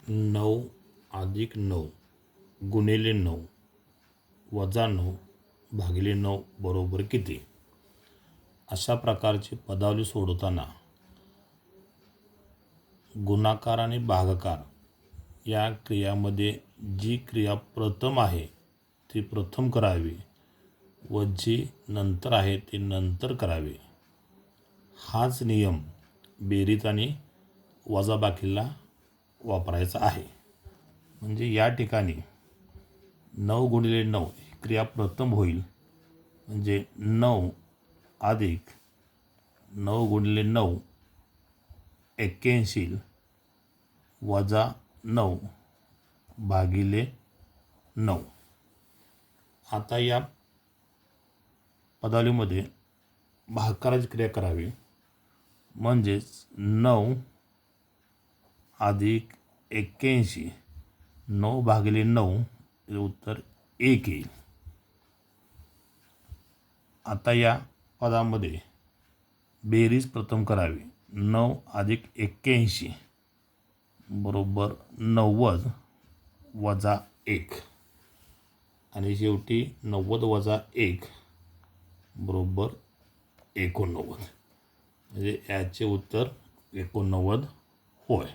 9 + 9 गुणिले 9 वजा 9 भागिले 9 बरोबर किती? अशा प्रकारची पदावली सोडवताना गुणाकार आणि भागाकार या क्रियामध्ये जी क्रिया प्रथम आहे ती प्रथम करावी व जी नंतर आहे ती नंतर करावी. हाच नियम बेरीज आणि वजाबाकीला वापरायचा आहे. म्हणजे या ठिकाणी 9 गुणिले 9 ही क्रिया प्रथम होईल. म्हणजे 9 अधिक 9 गुणिले 9 81 वजा 9 भागिले 9. आता या पदावलीमध्ये भागाकाराची क्रिया करावी. म्हणजेच 9 अधिक 81 9 भागिले 9 हे उत्तर 1 येईल. आता या पदामध्ये बेरीज प्रथम करावी. 9 अधिक 81 बरोबर 90 वजा 1 आणि शेवटी 90 वजा 1 बरोबर 89. म्हणजे याचे उत्तर 89 होय.